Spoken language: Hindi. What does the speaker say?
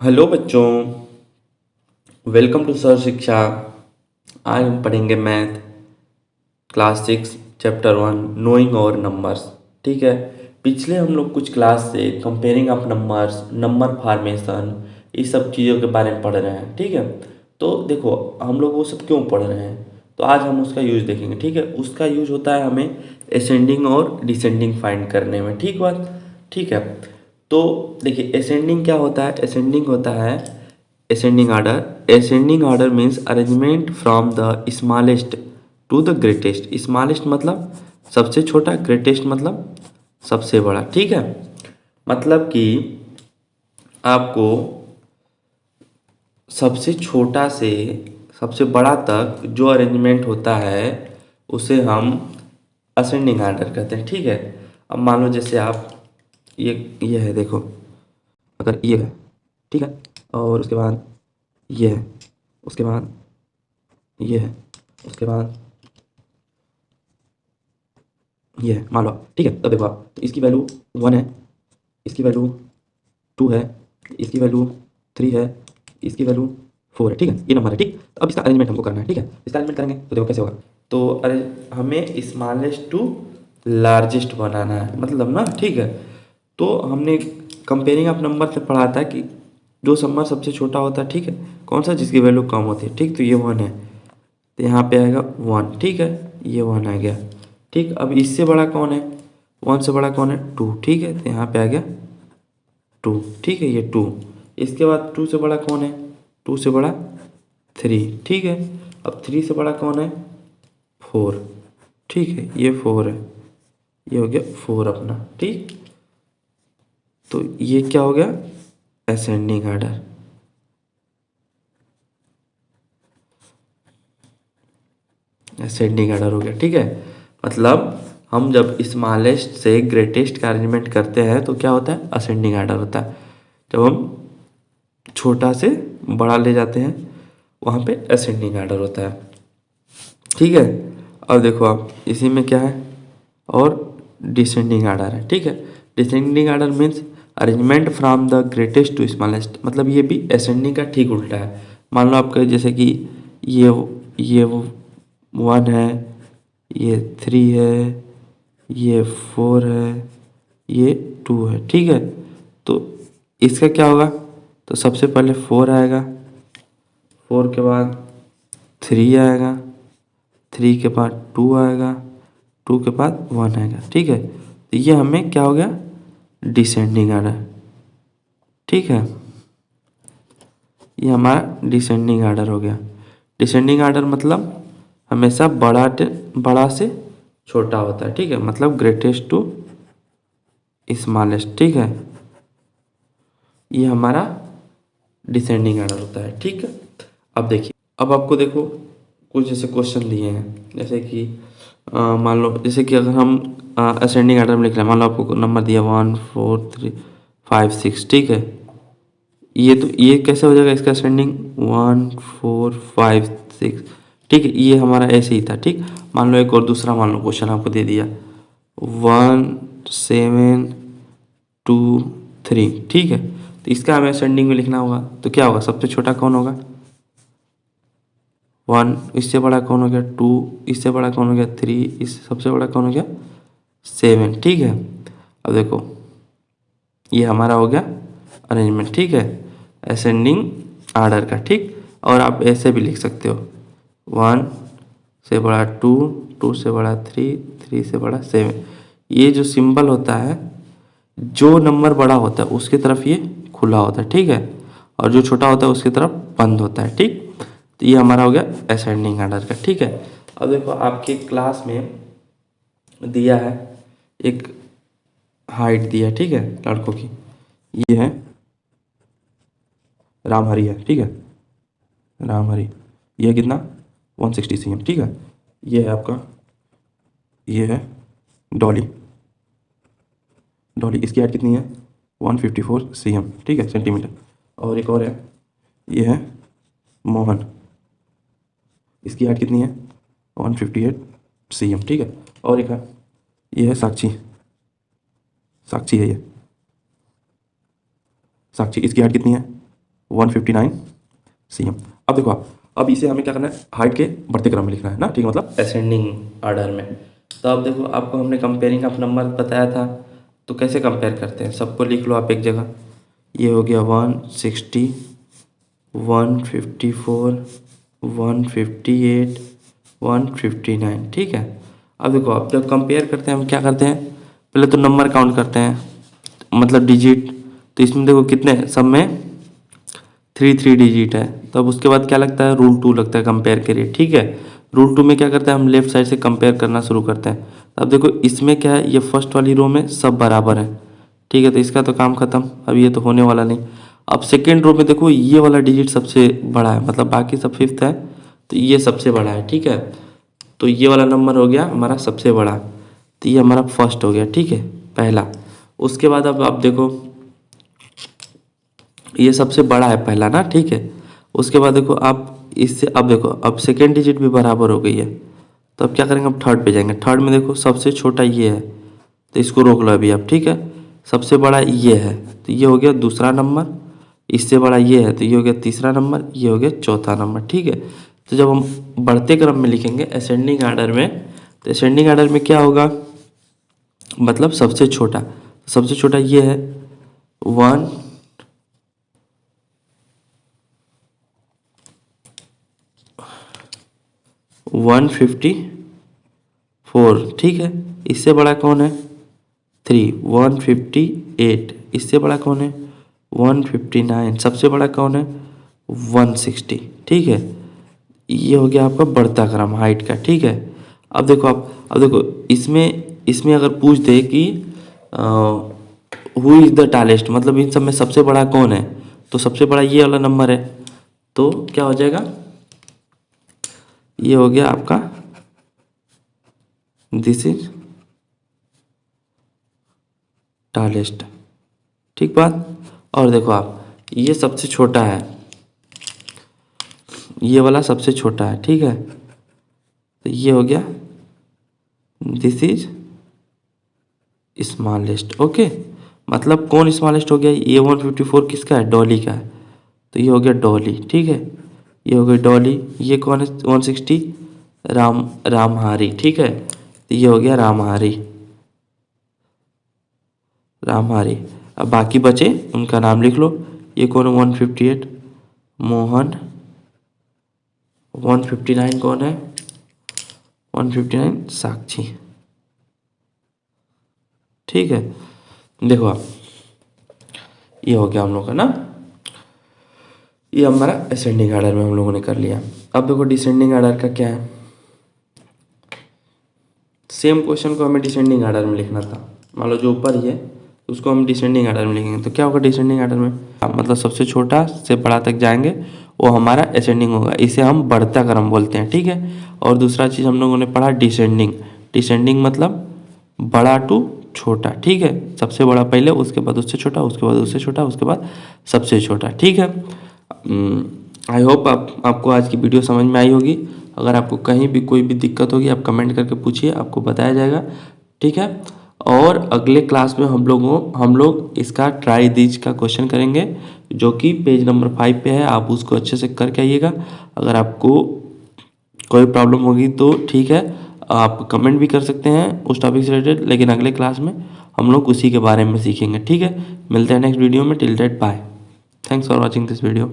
हेलो बच्चों, वेलकम टू सर शिक्षा। आज हम पढ़ेंगे मैथ क्लास 6 चैप्टर 1 नोइंग और नंबर्स। ठीक है। पिछले हम लोग कुछ क्लास से comparing of numbers, number formation, इस सब चीज़ों के बारे में पढ़ रहे हैं। ठीक है। तो देखो, हम लोग वो सब क्यों पढ़ रहे हैं, तो आज हम उसका यूज़ देखेंगे। ठीक है। उसका यूज़ होता है हमें असेंडिंग और डिसेंडिंग फाइंड करने में। ठीक बात। ठीक है। तो देखिए, असेंडिंग क्या होता है? असेंडिंग होता है ascending order. ascending order means arrangement from the smallest to the greatest. smallest मतलब सबसे छोटा, greatest मतलब सबसे बड़ा। ठीक है। मतलब कि आपको सबसे छोटा से सबसे बड़ा तक जो अरेंजमेंट होता है उसे हम असेंडिंग आर्डर कहते हैं। ठीक है। अब मान लो जैसे आप ये है, देखो, अगर ये है, ठीक है, और उसके बाद ये है, उसके बाद ये है, उसके बाद ये है, मान लो। ठीक है। तो देखो आप, तो इसकी वैल्यू 1 है, इसकी वैल्यू 2 है, इसकी वैल्यू 3 है, इसकी वैल्यू 4 है। ठीक है। ये नंबर है। ठीक। तो अब इसका अरेंजमेंट हमको करना है। ठीक है। इसका अरेंजमेंट करेंगे तो देखो कैसे होगा। तो अरे, हमें स्मॉलेस्ट टू लार्जेस्ट बनाना है, मतलब ना। ठीक है। तो हमने कंपेयरिंग ऑफ नंबर से पढ़ा था कि जो नंबर सबसे छोटा होता है, ठीक है, कौन सा, जिसकी वैल्यू कम होती है। ठीक। तो ये 1 है, तो यहाँ पे आएगा 1। ठीक है। ये 1 आ गया। ठीक। अब इससे बड़ा कौन है? 1 से बड़ा कौन है? 2। ठीक है। तो यहाँ पे आ गया 2। ठीक है। ये 2। इसके बाद 2 से बड़ा कौन है? 2 से बड़ा 3। ठीक है। अब 3 से बड़ा कौन है? 4। ठीक है। ये 4 है, ये हो गया 4 अपना। ठीक। तो ये क्या हो गया? Ascending order. असेंडिंग आर्डर हो गया। ठीक है। मतलब हम जब स्मॉलेस्ट से ग्रेटेस्ट का अरेंजमेंट करते हैं तो क्या होता है? असेंडिंग आर्डर होता है। जब हम छोटा से बड़ा ले जाते हैं वहाँ पे असेंडिंग आर्डर होता है। ठीक है। अब देखो आप, इसी में क्या है, और डिसेंडिंग आर्डर है। ठीक है। Descending order means arrangement from the greatest to smallest, मतलब ये भी असेंडिंग का ठीक उल्टा है। मान लो आपका जैसे कि ये ये 1 है, ये 3 है, ये 4 है, ये 2 है। ठीक है। तो इसका क्या होगा? तो सबसे पहले 4 आएगा, 4 के बाद 3 आएगा, 3 के बाद 2 आएगा, 2 के बाद 1 आएगा। ठीक है। तो ये हमें क्या हो गया? Descending order. ठीक है। ये हमारा डिसेंडिंग आर्डर हो गया। डिसेंडिंग आर्डर मतलब हमेशा बड़ा से छोटा होता है। ठीक है। मतलब ग्रेटेस्ट टू स्मॉलेस्ट। ठीक है। ये हमारा डिसेंडिंग आर्डर होता है। ठीक है। अब देखिए, अब आपको देखो कुछ जैसे क्वेश्चन दिए हैं, जैसे कि मान लो जैसे कि अगर हम असेंडिंग आर्डर में लिख रहे हैं, मान लो आपको नंबर दिया 1 4 3 5 6। ठीक है। ये तो ये कैसे हो जाएगा इसका असेंडिंग? 1 4 5 6। ठीक है। ये हमारा ऐसे ही था। ठीक। मान लो एक और दूसरा मान लो क्वेश्चन आपको दे दिया 1 7 2 3। ठीक है। तो इसका हमें असेंडिंग में लिखना होगा, तो क्या होगा? सबसे छोटा कौन होगा? 1। इससे बड़ा कौन हो गया? 2। इससे बड़ा कौन हो गया? 3। इससे सबसे बड़ा कौन हो गया? 7। ठीक है। अब देखो, ये हमारा हो गया अरेंजमेंट। ठीक है। असेंडिंग आर्डर का। ठीक। और आप ऐसे भी लिख सकते हो 1 से बड़ा 2, 2 से बड़ा 3, 3 से बड़ा 7। ये जो सिंबल होता है, जो नंबर बड़ा होता है उसकी तरफ ये खुला होता है। ठीक है। और जो छोटा होता है उसकी तरफ बंद होता है। ठीक। तो ये हमारा हो गया असेंडिंग आर्डर का। ठीक है। अब देखो, आपके क्लास में दिया है एक हाइट दिया है, ठीक है, लड़कों की। ये है रामहरी है। ठीक है। रामहरी, ये कितना? 160 cm। ठीक है। ये है आपका, ये है डॉली। डॉली, इसकी हाइट कितनी है? 154 cm। ठीक है, सेंटीमीटर। और एक और है, ये है मोहन। इसकी हाइट कितनी है? 158 cm। ठीक है। और एक है, ये है साक्षी। साक्षी है ये, साक्षी। इसकी हाइट कितनी है? 159 cm। अब देखो आप, अब इसे हमें क्या करना है, हाइट के बढ़ते क्रम में लिखना है ना, ठीक है, मतलब असेंडिंग ऑर्डर में। तो अब देखो, आपको हमने कंपेयरिंग ऑफ नंबर बताया था, तो कैसे कंपेयर करते हैं, सबको लिख लो आप एक जगह। ये हो गया 160, 154, 158, 159, ठीक है। अब देखो, आप जब कंपेयर करते हैं हम क्या करते हैं, पहले तो नंबर काउंट करते हैं, मतलब डिजिट। तो इसमें देखो कितने, सब में 3 डिजिट है, तब उसके बाद क्या लगता है, रूल 2 लगता है कंपेयर के लिए, ठीक है। रूल 2 में क्या करते हैं, हम लेफ्ट साइड से कंपेयर करना शुरू करते हैं। अब देखो इसमें क्या है, ये फर्स्ट वाली रो में सब बराबर है, ठीक है, तो इसका तो काम खत्म, अब ये तो होने वाला नहीं। अब सेकेंड रो में देखो, ये वाला डिजिट सबसे बड़ा है, मतलब बाकी सब फिफ्थ है, तो ये सबसे बड़ा है, ठीक है। तो ये वाला नंबर हो गया हमारा सबसे बड़ा, तो ये हमारा फर्स्ट हो गया, ठीक है, पहला। उसके बाद अब आप देखो, ये सबसे बड़ा है पहला ना, ठीक है। उसके बाद देखो आप इससे, अब देखो अब सेकेंड डिजिट भी बराबर हो गई है, तो अब क्या करेंगे, अब थर्ड पे जाएंगे। थर्ड में देखो सबसे छोटा ये है, तो इसको रोक लो अभी आप, ठीक है। सबसे बड़ा ये है, तो ये हो गया दूसरा नंबर, इससे बड़ा ये है, तो ये हो गया तीसरा नंबर, ये हो गया चौथा नंबर, ठीक है। तो जब हम बढ़ते क्रम में लिखेंगे असेंडिंग ऑर्डर में, तो असेंडिंग ऑर्डर में क्या होगा, मतलब सबसे छोटा, सबसे छोटा ये है 154, ठीक है। इससे बड़ा कौन है, 158, इससे बड़ा कौन है 159, सबसे बड़ा कौन है 160, ठीक है। ये हो गया आपका बढ़ता क्रम हाइट का, ठीक है। अब देखो आप, अब देखो इसमें अगर पूछ दे कि हु इज़ द टालेस्ट, मतलब इन सब में सबसे बड़ा कौन है, तो सबसे बड़ा ये वाला नंबर है, तो क्या हो जाएगा, ये हो गया आपका, दिस इज टालेस्ट, ठीक बात। और देखो आप, ये सबसे छोटा है, ये वाला सबसे छोटा है, ठीक है, तो ये हो गया दिस इज स्मॉलेस्ट, ओके। मतलब कौन स्मॉलेस्ट हो गया, ये 154 किसका है, डॉली का है, तो ये हो गया डॉली, ठीक है, ये हो गई डॉली। ये कौन है 160, रामहारी, ठीक है, तो ये हो गया रामहारी। अब बाकी बचे उनका नाम लिख लो। ये कौन है 158, मोहन। 159 कौन है, 159 साक्षी, ठीक है। देखो आप, ये हो गया हम लोग का ना, ये हमारा असेंडिंग ऑर्डर में हम लोगों ने कर लिया। अब देखो डिसेंडिंग ऑर्डर का क्या है, सेम क्वेश्चन को हमें डिसेंडिंग ऑर्डर में लिखना था, मान लो जो ऊपर ही है उसको हम डिसेंडिंग ऑर्डर में लिखेंगे, तो क्या होगा डिसेंडिंग ऑर्डर में, मतलब सबसे छोटा से बड़ा तक जाएंगे, वो हमारा असेंडिंग होगा, इसे हम बढ़ता क्रम बोलते हैं, ठीक है। और दूसरा चीज़ हम लोगों ने पढ़ा डिसेंडिंग मतलब बड़ा टू छोटा, ठीक है, सबसे बड़ा पहले, उसके बाद उससे छोटा, उसके बाद उससे छोटा, उसके बाद सबसे छोटा, ठीक है। आई होप आपको आज की वीडियो समझ में आई होगी। अगर आपको कहीं भी कोई भी दिक्कत होगी आप कमेंट करके पूछिए, आपको बताया जाएगा, ठीक है। और अगले क्लास में हम लोग इसका ट्राई दीज का क्वेश्चन करेंगे, जो कि पेज नंबर 5 पे है, आप उसको अच्छे से करके आइएगा। अगर आपको कोई प्रॉब्लम होगी तो ठीक है, आप कमेंट भी कर सकते हैं उस टॉपिक से रिलेटेड, लेकिन अगले क्लास में हम लोग उसी के बारे में सीखेंगे, ठीक है। मिलते हैं नेक्स्ट वीडियो में, till date bye, thanks for watching this video.